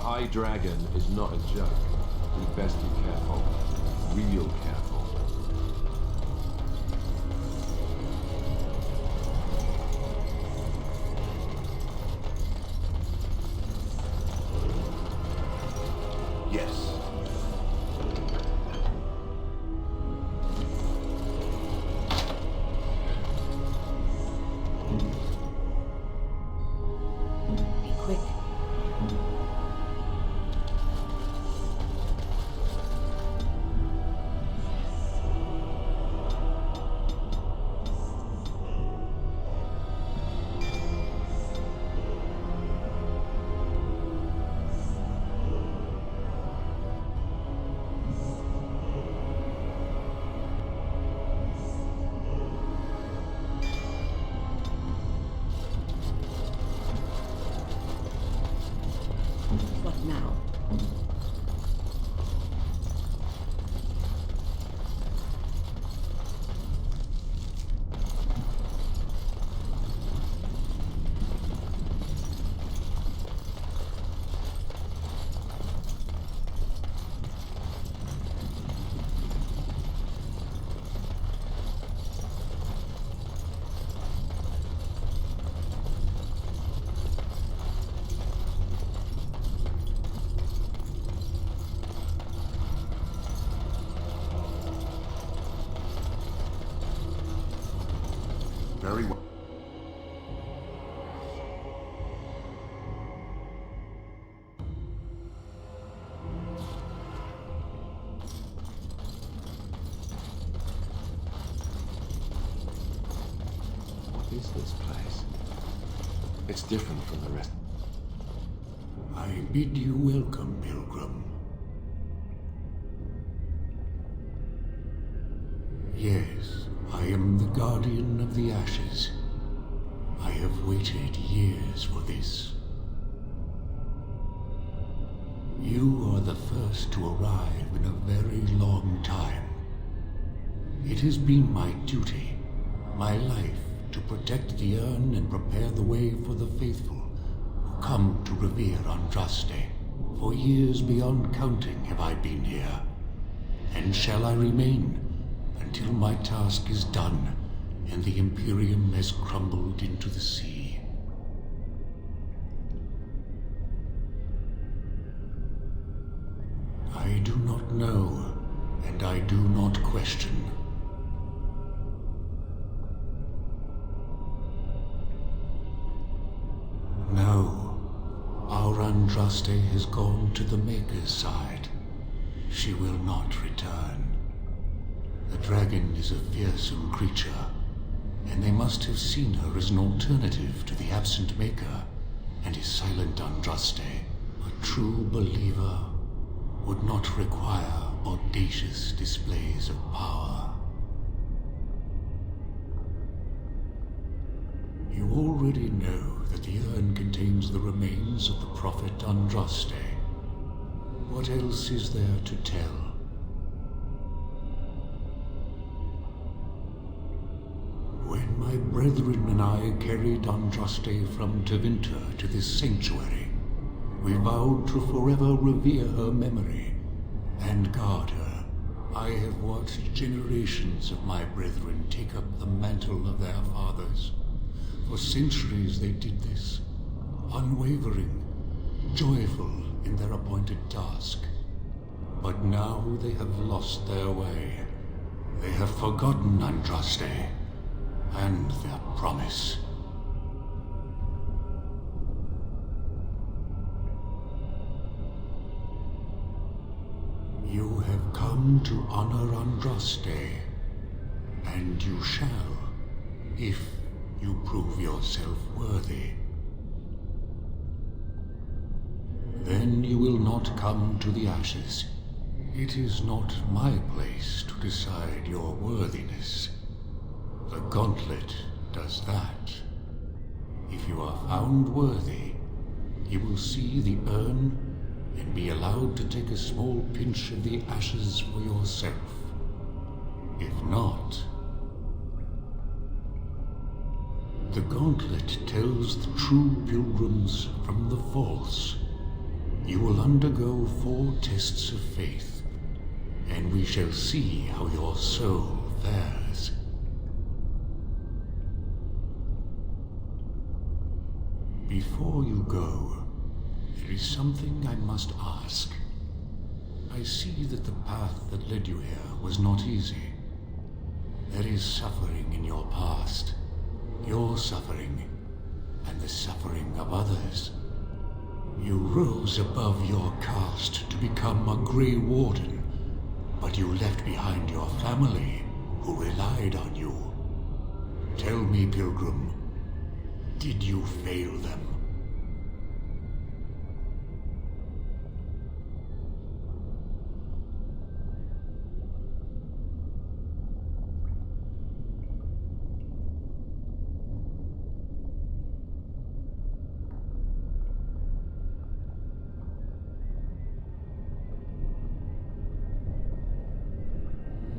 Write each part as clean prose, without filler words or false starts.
High Dragon is not a joke. We best be careful. Real careful. Yes. Be quick. What now? Very well. What is this place? It's different from the rest. I bid you welcome, pilgrim. Yes, I am the guardian of the ashes. I have waited years for this. You are the first to arrive in a very long time. It has been my duty, my life, to protect the urn and prepare the way for the faithful who come to revere Andraste. For years beyond counting have I been here, and shall I remain until my task is done and the Imperium has crumbled into the sea. I do not know, and I do not question. No, our Andraste has gone to the Maker's side. She will not return. The dragon is a fearsome creature, and they must have seen her as an alternative to the absent Maker and his silent Andraste. A true believer would not require audacious displays of power. You already know that the urn contains the remains of the prophet Andraste. What else is there to tell? When my brethren and I carried Andraste from Tevinter to this sanctuary, we vowed to forever revere her memory and guard her. I have watched generations of my brethren take up the mantle of their fathers. For centuries they did this, unwavering, joyful in their appointed task. But now they have lost their way. They have forgotten Andraste and their promise. You have come to honor Andraste, and you shall, if you prove yourself worthy. Then you will not come to the ashes. It is not my place to decide your worthiness. The gauntlet does that. If you are found worthy, you will see the urn and be allowed to take a small pinch of the ashes for yourself. If not, the gauntlet tells the true pilgrims from the false. You will undergo 4 tests of faith, and we shall see how your soul fares. Before you go, there is something I must ask. I see that the path that led you here was not easy. There is suffering in your past. Your suffering, and the suffering of others. You rose above your caste to become a Grey Warden, but you left behind your family, who relied on you. Tell me, Pilgrim, did you fail them?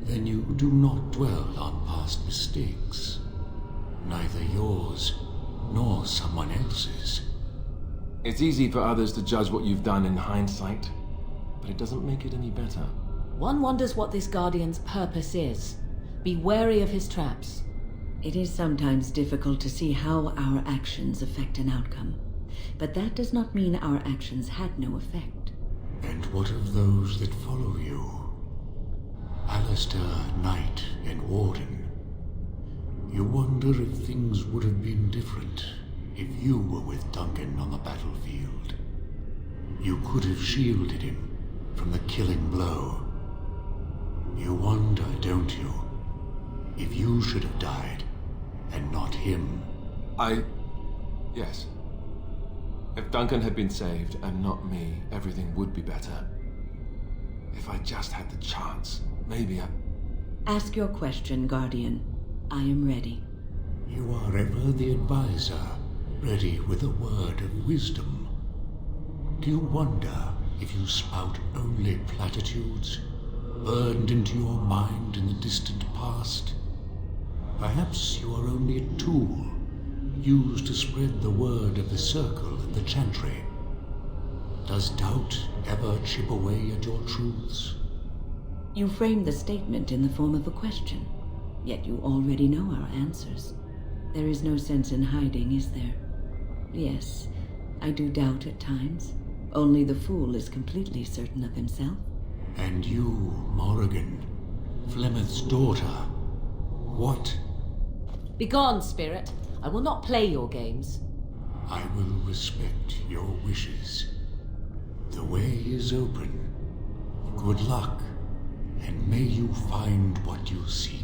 Then you do not dwell on past mistakes, neither yours nor someone else's. It's easy for others to judge what you've done in hindsight, but it doesn't make it any better. One wonders what this Guardian's purpose is. Be wary of his traps. It is sometimes difficult to see how our actions affect an outcome, but that does not mean our actions had no effect. And what of those that follow you? Alistair, Knight, and Warden. You wonder if things would have been different if you were with Duncan on the battlefield. You could have shielded him from the killing blow. You wonder, don't you, if you should have died and not him? Yes. If Duncan had been saved and not me, everything would be better. If I just had the chance, maybe I... Ask your question, Guardian. I am ready. You are ever the advisor, ready with a word of wisdom. Do you wonder if you spout only platitudes, burned into your mind in the distant past? Perhaps you are only a tool, used to spread the word of the Circle and the Chantry. Does doubt ever chip away at your truths? You framed the statement in the form of a question, yet you already know our answers. There is no sense in hiding, is there? Yes, I do doubt at times. Only the fool is completely certain of himself. And you, Morrigan, Flemeth's daughter, what? Begone, spirit. I will not play your games. I will respect your wishes. The way is open. Good luck, and may you find what you seek.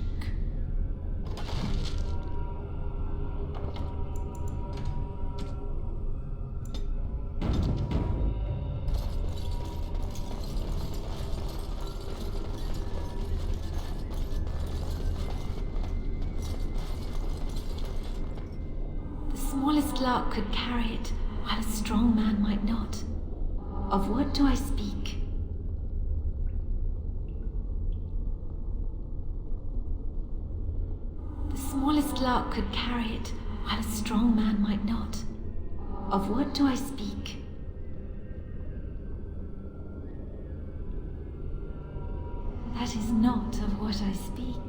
The smallest lark could carry it, while a strong man might not. Of what do I speak? The smallest lark could carry it, while a strong man might not. Of what do I speak? That is not of what I speak.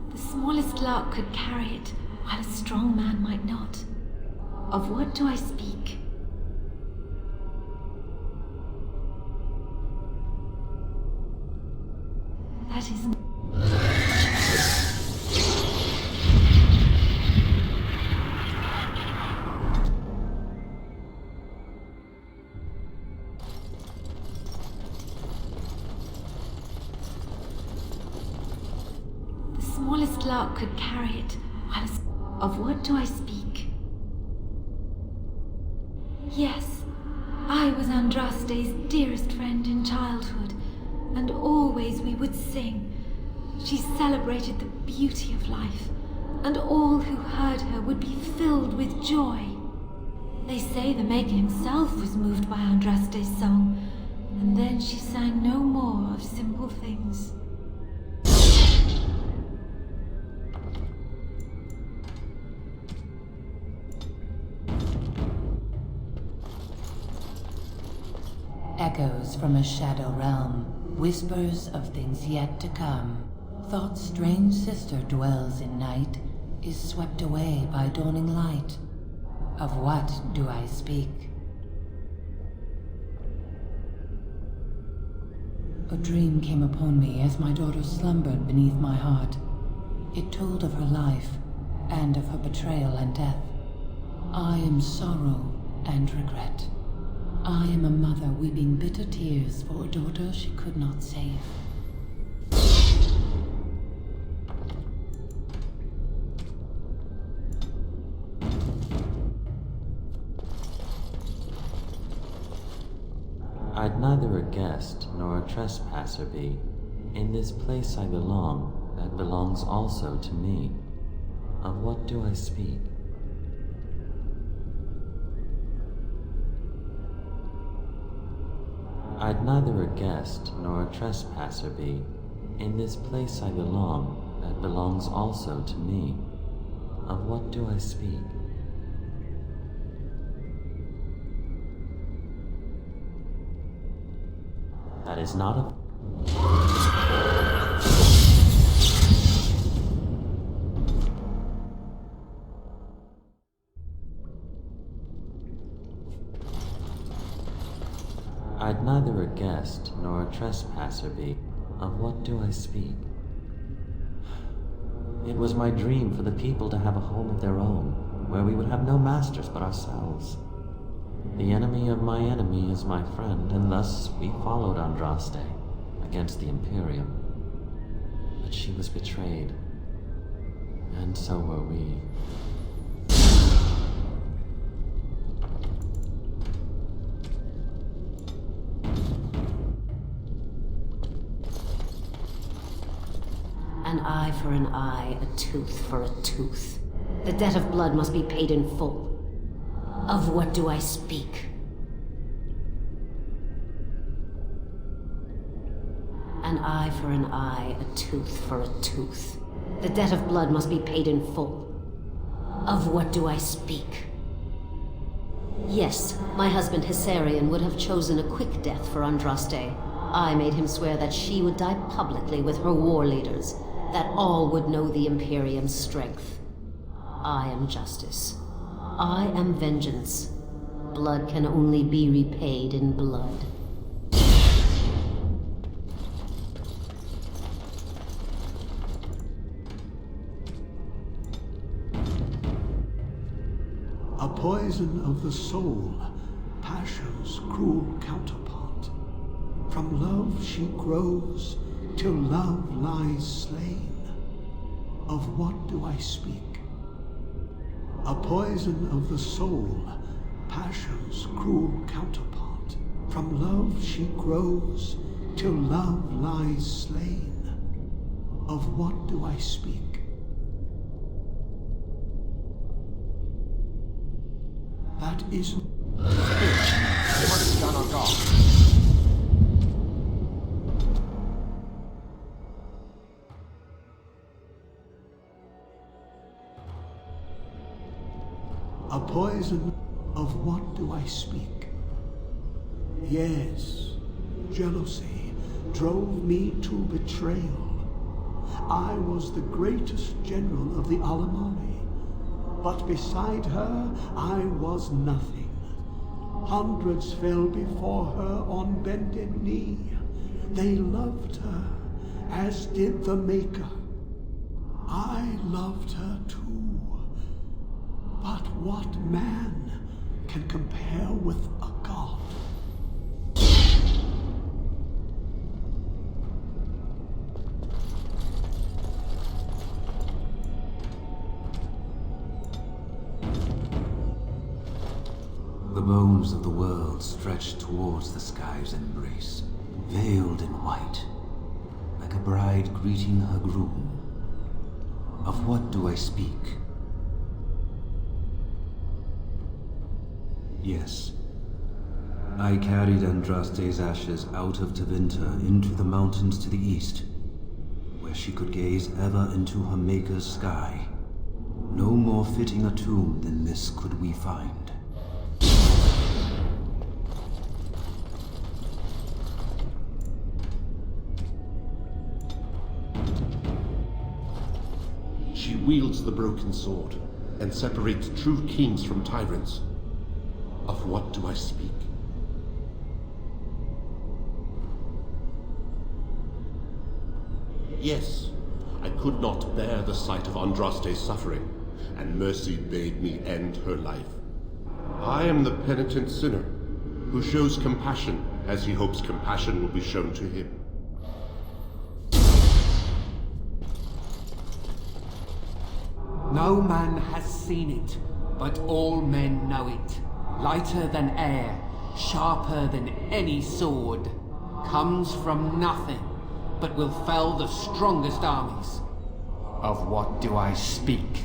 The smallest lark could carry it, while a strong man might not. Of what do I speak? That is... The smallest lark could carry it, while of what do I speak? Yes, I was Andraste's dearest friend in childhood, and always we would sing. She celebrated the beauty of life, and all who heard her would be filled with joy. They say the Maker himself was moved by Andraste's song, and then she sang no more of simple things. Echoes from a shadow realm, whispers of things yet to come. Thought's strange sister dwells in night, is swept away by dawning light. Of what do I speak? A dream came upon me as my daughter slumbered beneath my heart. It told of her life, and of her betrayal and death. I am sorrow and regret. I am a mother weeping bitter tears for a daughter she could not save. I'd neither a guest nor a trespasser be. In this place I belong, that belongs also to me. Of what do I speak? I'd neither a guest nor a trespasser be. In this place I belong, that belongs also to me. Of what do I speak? That is not a... I'd neither a guest nor a trespasser be. Of what do I speak? It was my dream for the people to have a home of their own, where we would have no masters but ourselves. The enemy of my enemy is my friend, and thus we followed Andraste against the Imperium. But she was betrayed, and so were we. An eye for an eye, a tooth for a tooth. The debt of blood must be paid in full. Of what do I speak? An eye for an eye, a tooth for a tooth. The debt of blood must be paid in full. Of what do I speak? Yes, my husband Hissarion would have chosen a quick death for Andraste. I made him swear that she would die publicly with her war leaders, that all would know the Imperium's strength. I am justice. I am vengeance. Blood can only be repaid in blood. A poison of the soul, passion's cruel counterpart. From love she grows, till love lies slain. Of what do I speak? A poison of the soul, passion's cruel counterpart. From love she grows, till love lies slain. Of what do I speak? That isn't... They must be on guard. A poison of what do I speak? Yes, jealousy drove me to betrayal. I was the greatest general of the Alamani, but beside her I was nothing. Hundreds fell before her on bended knee. They loved her, as did the Maker. I loved her too. But what man can compare with a god? The bones of the world stretched towards the sky's embrace, veiled in white, like a bride greeting her groom. Of what do I speak? Yes. I carried Andraste's ashes out of Tevinter into the mountains to the east, where she could gaze ever into her Maker's sky. No more fitting a tomb than this could we find. She wields the broken sword and separates true kings from tyrants. Of what do I speak? Yes, I could not bear the sight of Andraste's suffering, and mercy bade me end her life. I am the penitent sinner, who shows compassion as he hopes compassion will be shown to him. No man has seen it, but all men know it. Lighter than air, sharper than any sword. Comes from nothing, but will fell the strongest armies. Of what do I speak?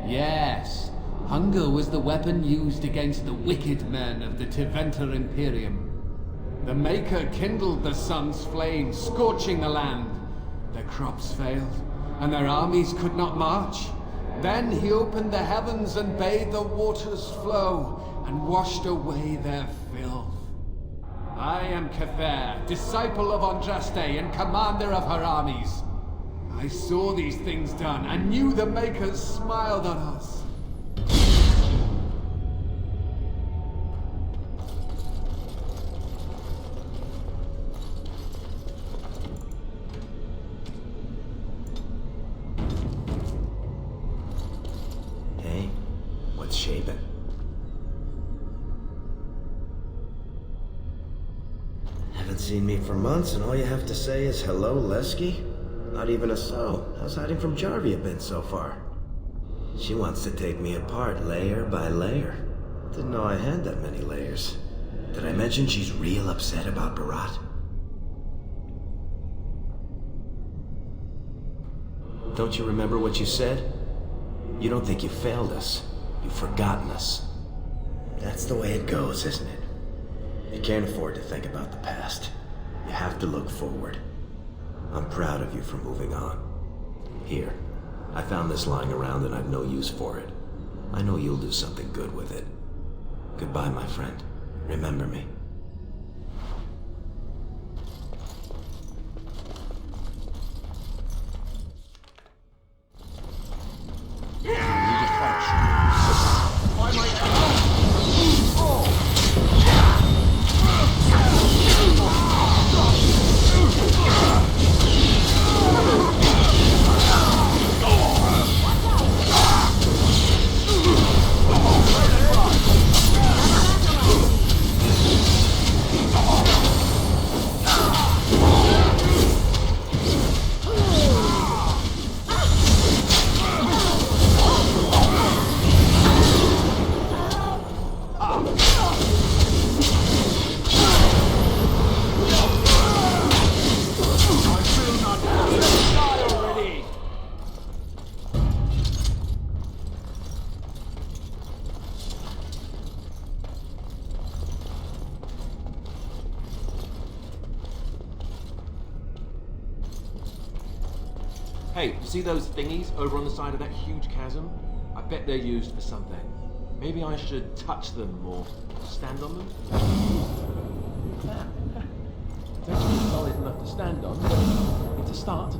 Yes, hunger was the weapon used against the wicked men of the Tevinter Imperium. The Maker kindled the sun's flame, scorching the land. Their crops failed, and their armies could not march. Then he opened the heavens and bade the waters flow, and washed away their filth. I am Cather, disciple of Andraste and commander of her armies. I saw these things done, and knew the Makers smiled on us. Hey, what's shaping? Haven't seen me for months, and all you have to say is hello, Lesky? Not even a so. How's hiding from Jarvia been so far? She wants to take me apart layer by layer. Didn't know I had that many layers. Did I mention she's real upset about Barat? Don't you remember what you said? You don't think you failed us. You've forgotten us. That's the way it goes, isn't it? You can't afford to think about the past. You have to look forward. I'm proud of you for moving on. Here, I found this lying around and I've no use for it. I know you'll do something good with it. Goodbye, my friend. Remember me. Hey, you see those thingies over on the side of that huge chasm? I bet they're used for something. Maybe I should touch them or stand on them? Don't seem solid enough to stand on, but it's a start.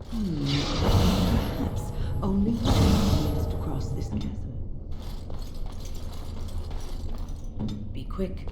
Perhaps only one needs to cross this chasm. Be quick.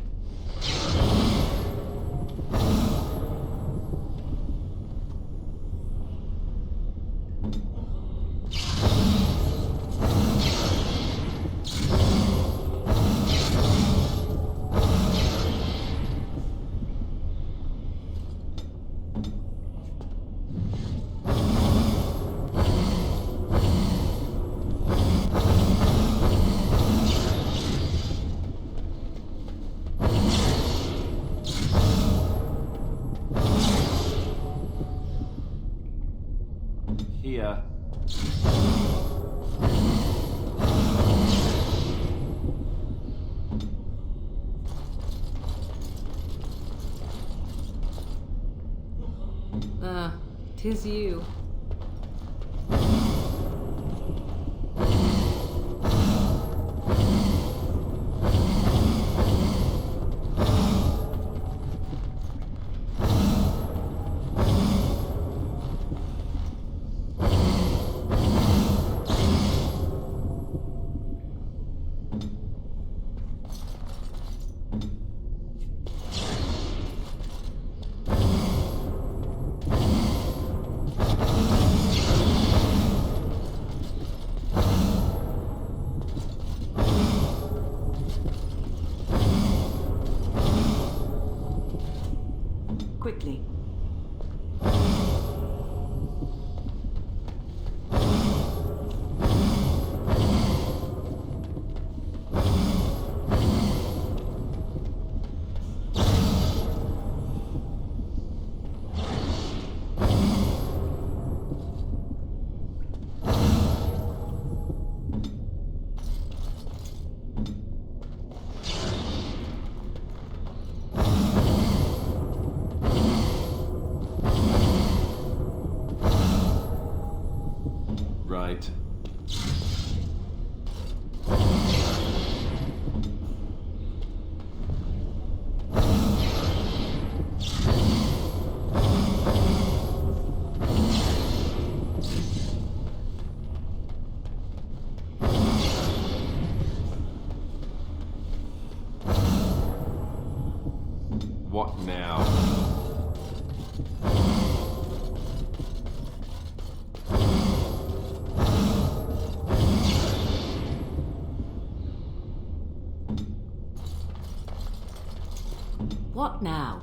Here. Ah, 'tis you. Quickly. Right. What now? What now?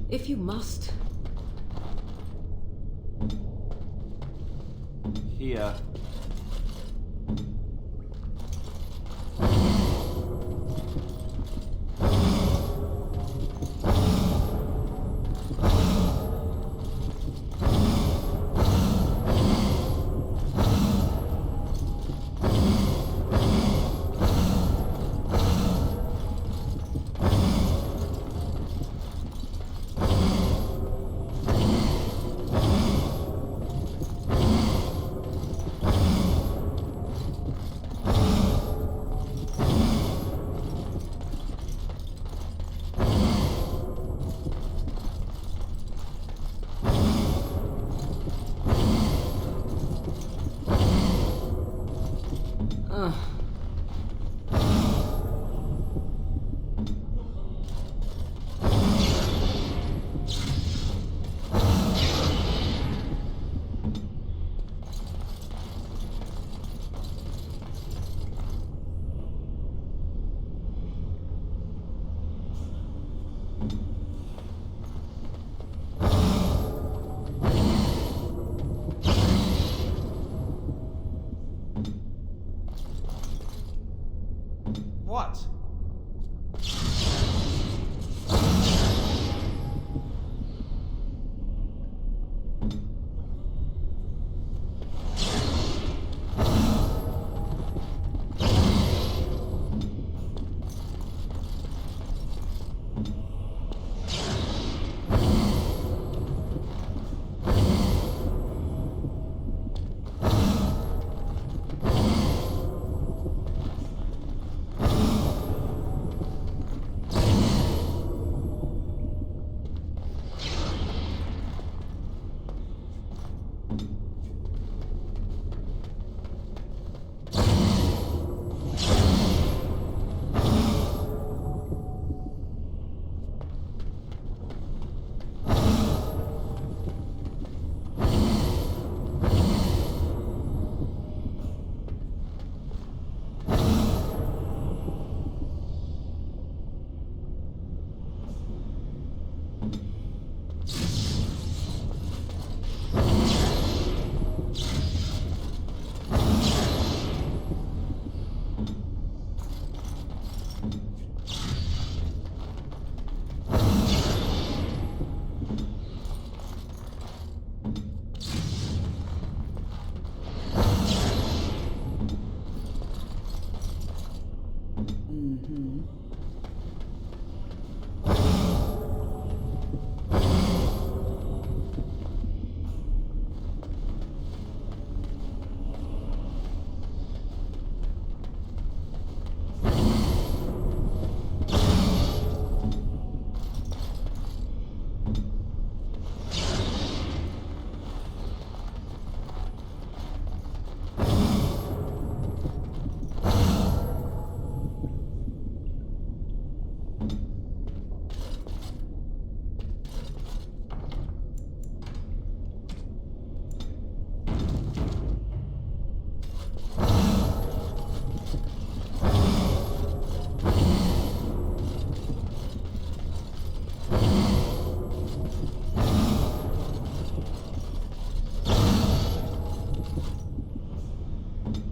If you must. Here.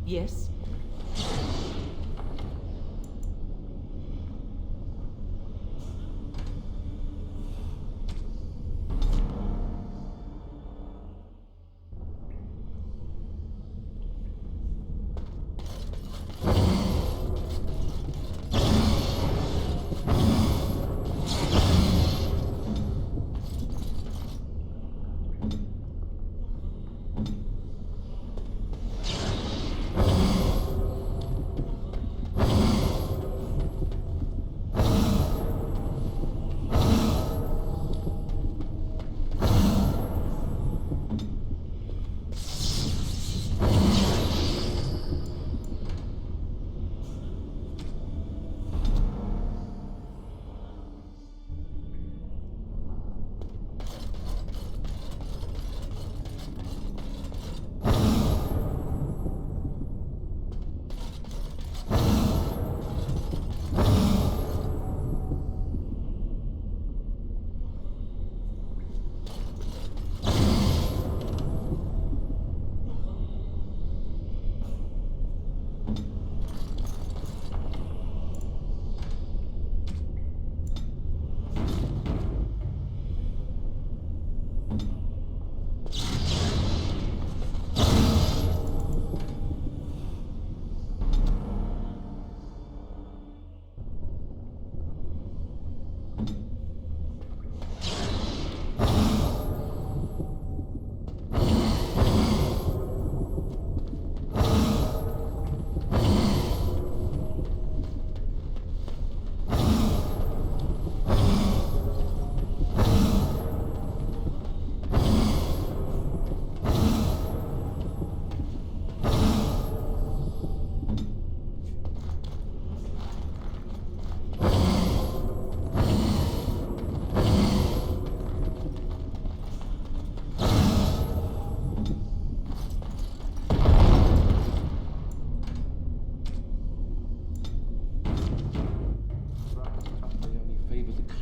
Yes?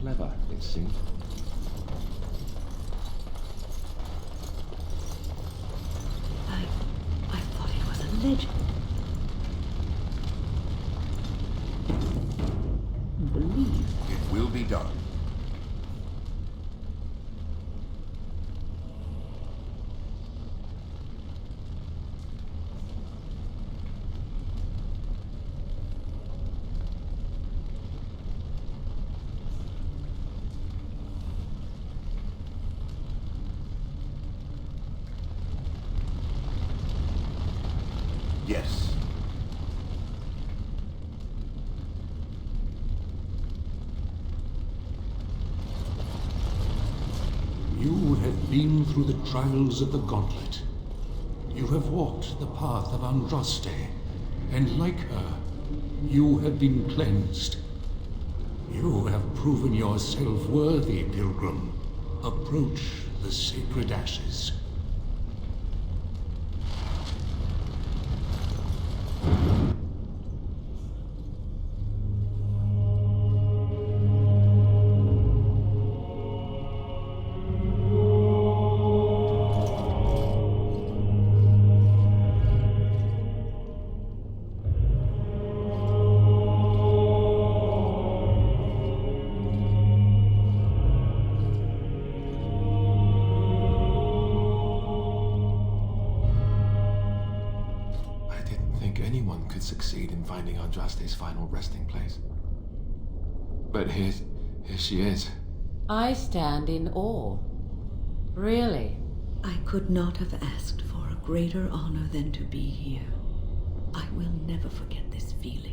Clever, it seemed. I thought it was a legend. Believe. It will be done. Yes. You have been through the trials of the Gauntlet. You have walked the path of Andraste, and like her, you have been cleansed. You have proven yourself worthy, pilgrim. Approach the sacred ashes. could succeed in finding Andraste's final resting place. But here she is. I stand in awe. Really? I could not have asked for a greater honor than to be here. I will never forget this feeling.